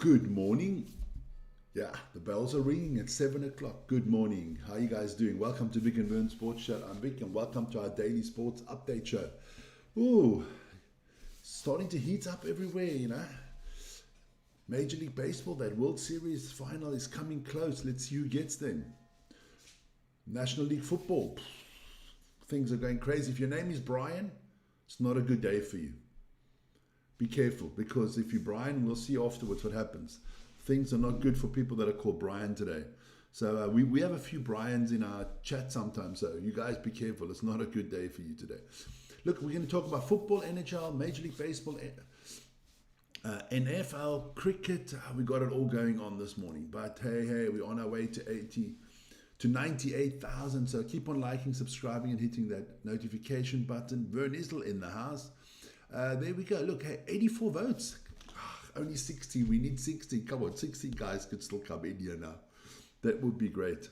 Good morning. Yeah, the bells are ringing at 7 o'clock. Good morning. How you guys doing? Welcome to Vic and Vern Sports Show. I'm Vic and welcome to our daily sports update show. Ooh, starting to heat up everywhere. Major League Baseball, that World Series final is coming close. Let's see who gets them. National League Football, things are going crazy. If your name is Brian, it's not a good day for you. Be careful, because if you're Brian, we'll see afterwards what happens. Things are not good for people that are called Brian today. So we have a few Brians in our chat sometimes, so you guys be careful. It's not a good day for you today. Look, we're going to talk about football, NHL, Major League Baseball, NFL, cricket. We got it all going on this morning. But hey, we're on our way to 98,000. So keep on liking, subscribing, and hitting that notification button. Vern Isle in the house. There we go. Look, hey, 84 votes. Only 60. We need 60. Come on, 60 guys could still come in here now. That would be great.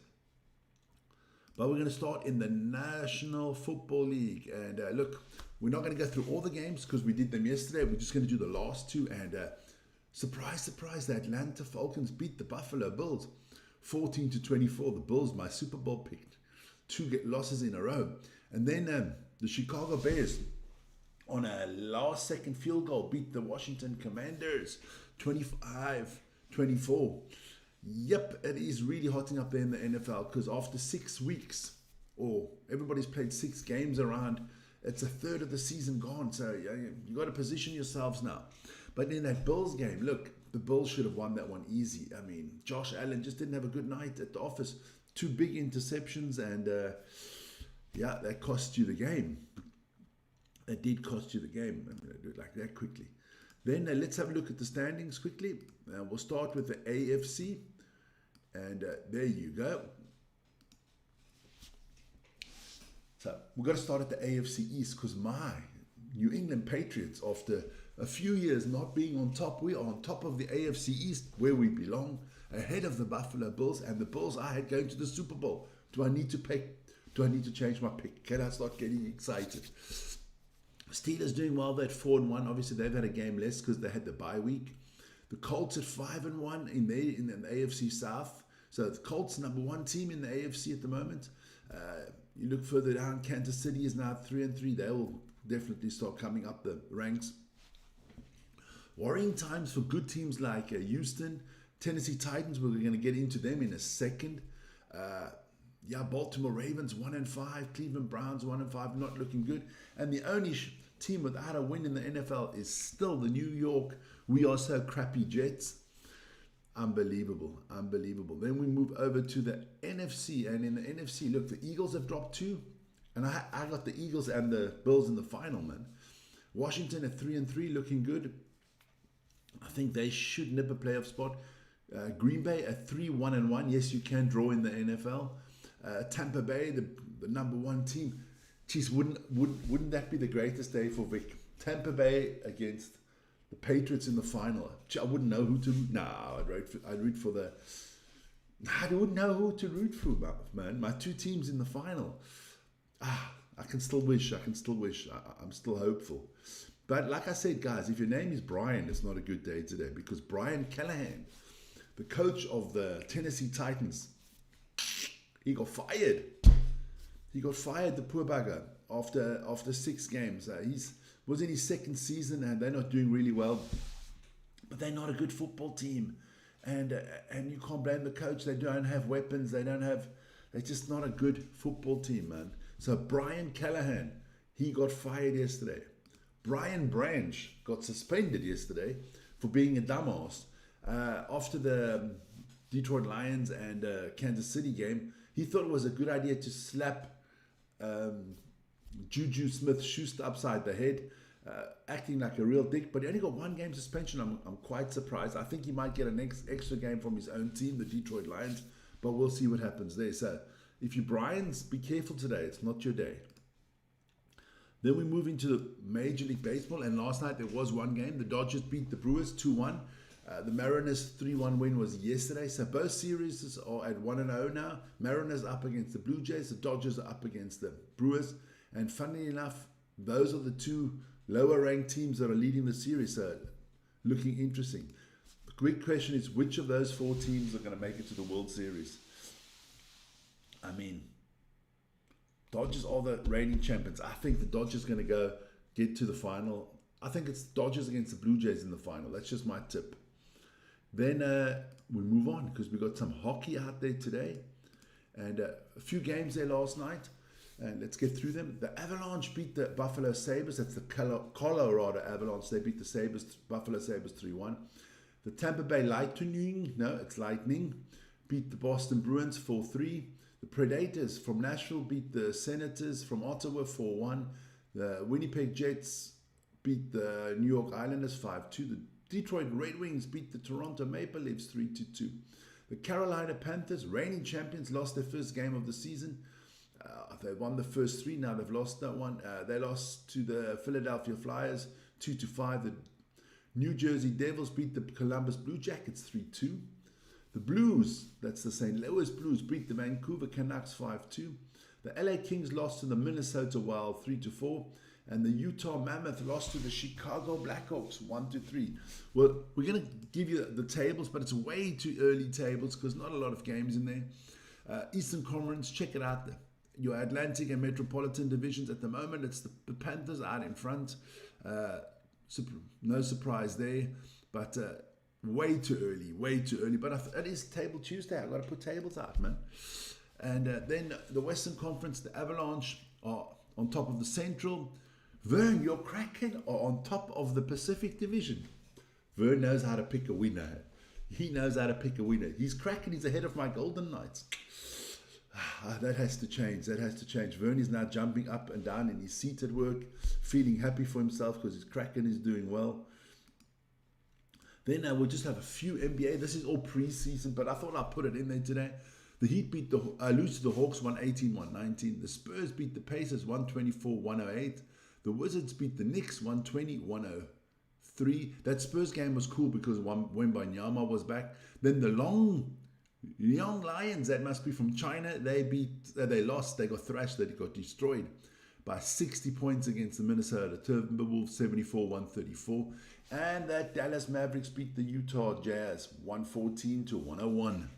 But we're going to start in the National Football League. And look, we're not going to go through all the games because we did them yesterday. We're just going to do the last two. And surprise, surprise, the Atlanta Falcons beat the Buffalo Bills 14-24. The Bills, my Super Bowl picked. Two losses in a row. And then the Chicago Bears, on a last-second field goal, beat the Washington Commanders 25-24. Yep, it is really hotting up there in the NFL because after 6 weeks, or everybody's played 6 games around, it's a third of the season gone. So you got to position yourselves now. But in that Bills game, look, the Bills should have won that one easy. I mean, Josh Allen just didn't have a good night at the office. 2 big interceptions, and that cost you the game. It did cost you the game. I'm going to do it like that quickly. Then let's have a look at the standings quickly. We'll start with the AFC. And there you go. So we've got to start at the AFC East because my New England Patriots, after a few years not being on top, we are on top of the AFC East where we belong, ahead of the Buffalo Bills and the Bills I had going to the Super Bowl. Do I need to change my pick? Can I start getting excited? Steelers doing well. They're at 4-1. Obviously, they've had a game less because they had the bye week. The Colts at 5-1 in the AFC South. So the Colts, number 1 team in the AFC at the moment. You look further down, Kansas City is now 3-3. They will definitely start coming up the ranks. Worrying times for good teams like Houston, Tennessee Titans. We're going to get into them in a second. Baltimore Ravens 1-5, Cleveland Browns 1-5, not looking good. And the only team without a win in the NFL is still the New York We Are So Crappy Jets. Unbelievable. Then we move over to the NFC, and in the NFC, look, the Eagles have dropped 2, and I got the Eagles and the Bills in the final, man. Washington at 3-3, looking good. I think they should nip a playoff spot. Green Bay at 3-1-1. Yes, you can draw in the NFL. Tampa Bay, the number 1 team. Geez, wouldn't that be the greatest day for Vic? Tampa Bay against the Patriots in the final. I wouldn't know who to root. No, I'd root for the. I wouldn't know who to root for, man. My 2 teams in the final. I can still wish. I'm still hopeful. But like I said, guys, if your name is Brian, it's not a good day today because Brian Callahan, the coach of the Tennessee Titans, he got fired. The poor bugger, after 6 games. He was in his 2nd season and they're not doing really well. But they're not a good football team. And you can't blame the coach. They don't have weapons. They're just not a good football team, man. So Brian Callahan, he got fired yesterday. Brian Branch got suspended yesterday for being a dumbass. After the Detroit Lions and Kansas City game, he thought it was a good idea to slap Juju Smith-Schuster upside the head, acting like a real dick, but he only got 1 game suspension. I'm quite surprised. I think he might get an extra game from his own team, the Detroit Lions, but we'll see what happens there. So if you're Brian's, be careful today. It's not your day. Then we move into the Major League Baseball, and last night there was 1 game. The Dodgers beat the Brewers 2-1. The Mariners 3-1 win was yesterday. So both series are at 1-0 now. Mariners up against the Blue Jays. The Dodgers are up against the Brewers. And funnily enough, those are the 2 lower ranked teams that are leading the series. So looking interesting. The quick question is, which of those 4 teams are going to make it to the World Series? I mean, Dodgers are the reigning champions. I think the Dodgers are going to get to the final. I think it's Dodgers against the Blue Jays in the final. That's just my tip. Then we move on because we got some hockey out there today. And a few games there last night. And let's get through them. The Avalanche beat the Buffalo Sabres. That's the Colorado Avalanche. They beat the Buffalo Sabres 3-1. The Tampa Bay Lightning, no, it's Lightning, beat the Boston Bruins 4-3. The Predators from Nashville beat the Senators from Ottawa 4-1. The Winnipeg Jets beat the New York Islanders 5-2. The Detroit Red Wings beat the Toronto Maple Leafs 3-2. The Carolina Panthers, reigning champions, lost their first game of the season. They won the first 3, now they've lost that one. They lost to the Philadelphia Flyers 2-5. The New Jersey Devils beat the Columbus Blue Jackets 3-2. The Blues, that's the St. Louis Blues, beat the Vancouver Canucks 5-2. The LA Kings lost to the Minnesota Wild 3-4. And the Utah Mammoth lost to the Chicago Blackhawks 1-3. Well, we're going to give you the tables, but it's way too early tables because not a lot of games in there. Eastern Conference, check it out. Your Atlantic and Metropolitan divisions at the moment, it's the Panthers out in front. No surprise there, but way too early. But it is Table Tuesday. I've got to put tables out, man. And then the Western Conference, the Avalanche are on top of the Central. Vern, your Kraken are on top of the Pacific Division. Vern knows how to pick a winner. He knows how to pick a winner. He's Kraken. He's ahead of my Golden Knights. That has to change. Vern is now jumping up and down in his seat at work, feeling happy for himself because his Kraken is doing well. Then we'll just have a few NBA. This is all preseason, but I thought I'd put it in there today. The Heat lose to the Hawks 118-119. The Spurs beat the Pacers 124-108. The Wizards beat the Knicks 120-103. That Spurs game was cool because Wembanyama was back. Then the Young Lions, that must be from China, they lost, they got thrashed, they got destroyed by 60 points against the Minnesota Timberwolves 74-134. And that Dallas Mavericks beat the Utah Jazz 114-101.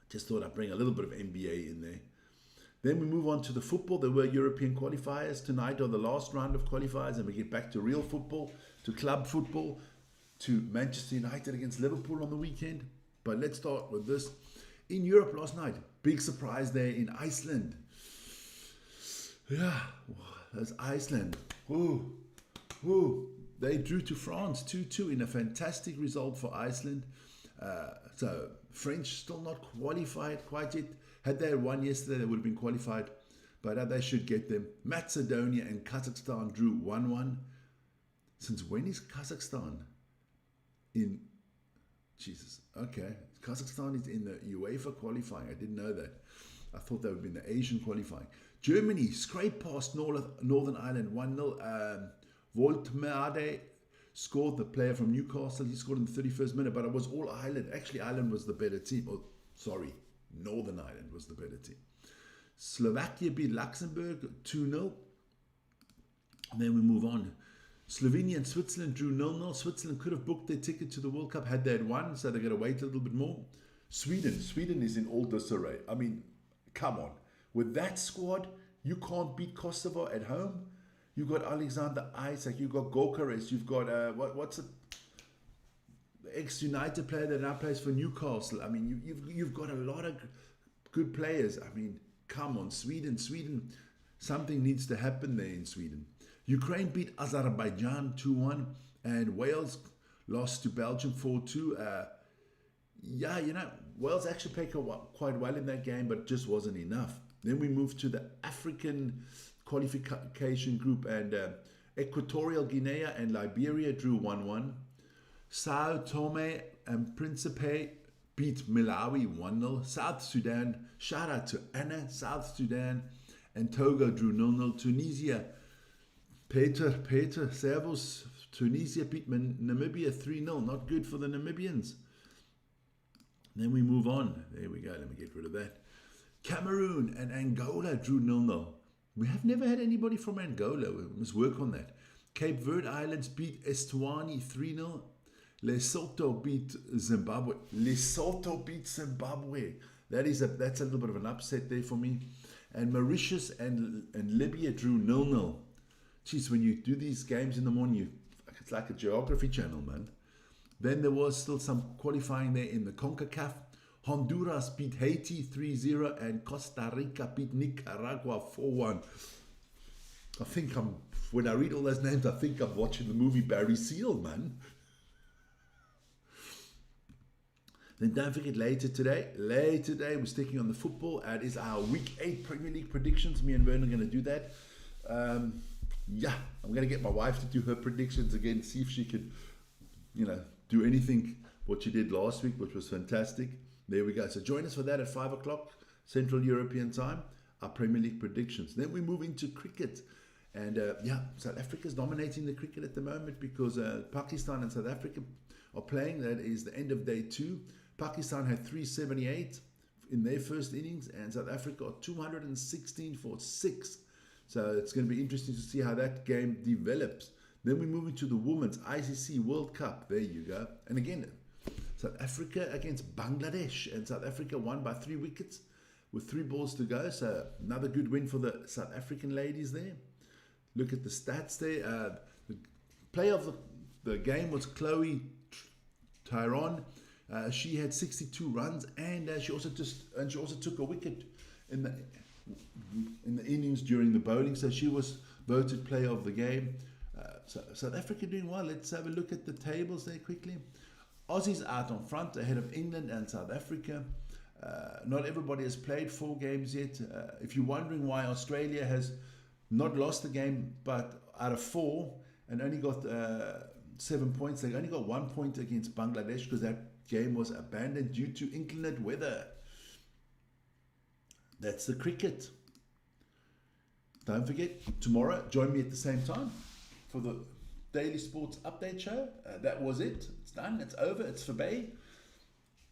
Just thought I'd bring a little bit of NBA in there. Then we move on to the football. There were European qualifiers. Tonight are the last round of qualifiers, and we get back to real football, to club football, to Manchester United against Liverpool on the weekend. But let's start with this. In Europe last night, big surprise there in Iceland. Yeah, that's Iceland. They drew to France 2-2 in a fantastic result for Iceland. So French still not qualified quite yet. Had they won yesterday, they would have been qualified. But they should get them. Macedonia and Kazakhstan drew 1-1. Since when is Kazakhstan in... Jesus. Okay. Kazakhstan is in the UEFA qualifying. I didn't know that. I thought they would be in the Asian qualifying. Germany scraped past Northern Ireland 1-0. Voltmade scored, the player from Newcastle. He scored in the 31st minute, but it was all Ireland. Actually, Ireland was the better team. Oh, sorry. Northern Ireland was the better team. Slovakia beat Luxembourg 2-0. And then we move on. Slovenia and Switzerland drew 0-0. Switzerland could have booked their ticket to the World Cup had they had won, so they're going to wait a little bit more. Sweden is in all disarray. I mean, come on. With that squad, you can't beat Kosovo at home. You've got Alexander Isak, you've got Gokares, you've got, the ex-United player that now plays for Newcastle. I mean, you've got a lot of good players. I mean, come on, Sweden, something needs to happen there in Sweden. Ukraine beat Azerbaijan 2-1, and Wales lost to Belgium 4-2. Wales actually played quite well in that game, but it just wasn't enough. Then we moved to the African qualification group, and Equatorial Guinea and Liberia drew 1-1. Sao Tome and Principe beat Malawi 1-0. South Sudan, shout out to Anna, South Sudan and Togo drew 0-0. Tunisia, Peter, servus. Tunisia beat Namibia 3-0. Not good for the Namibians. Then we move on. There we go. Let me get rid of that. Cameroon and Angola drew 0-0. We have never had anybody from Angola. We must work on that. Cape Verde Islands beat Eswatini 3-0. Lesotho beat Zimbabwe. Lesotho beat Zimbabwe. That's a little bit of an upset there for me. And Mauritius and Libya drew 0-0. Jeez, when you do these games in the morning, it's like a geography channel, man. Then there was still some qualifying there in the CONCACAF. Honduras beat Haiti 3-0 and Costa Rica beat Nicaragua 4-1. When I read all those names, I think I'm watching the movie Barry Seal, man. Then don't forget later today, we're sticking on the football. It is our Week 8 Premier League predictions. Me and Vern are going to do that. I'm going to get my wife to do her predictions again, see if she can, do anything what she did last week, which was fantastic. There we go. So join us for that at 5 o'clock Central European time, our Premier League predictions. Then we move into cricket. And South Africa is dominating the cricket at the moment because Pakistan and South Africa are playing. That is the end of day 2. Pakistan had 378 in their first innings, and South Africa are 216 for 6. So it's going to be interesting to see how that game develops. Then we move into the Women's ICC World Cup. There you go. And again, South Africa against Bangladesh, and South Africa won by 3 wickets with 3 balls to go. So another good win for the South African ladies there. Look at the stats there. The player of the game was Chloe Tyrone. She had 62 runs, and she also took a wicket in the innings during the bowling. So she was voted player of the game. So South Africa doing well. Let's have a look at the tables there quickly. Aussies out on front ahead of England and South Africa. Not everybody has played 4 games yet. If you're wondering why Australia has not lost the game, but out of 4 and only got 7 points, they only got 1 point against Bangladesh because that game was abandoned due to inclement weather. That's the cricket. Don't forget, tomorrow, join me at the same time for the Daily Sports Update Show. That was it. It's done. It's over. It's for Bay.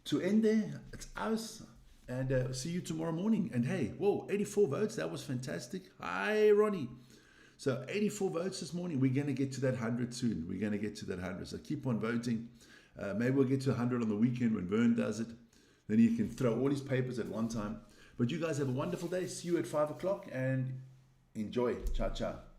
To end there, it's us. And see you tomorrow morning. And hey, 84 votes. That was fantastic. Hi, Ronnie. So 84 votes this morning. We're going to get to that 100 soon. We're going to get to that 100. So keep on voting. Maybe we'll get to 100 on the weekend when Vern does it. Then he can throw all his papers at one time. But you guys have a wonderful day. See you at 5 o'clock and enjoy. Ciao, ciao.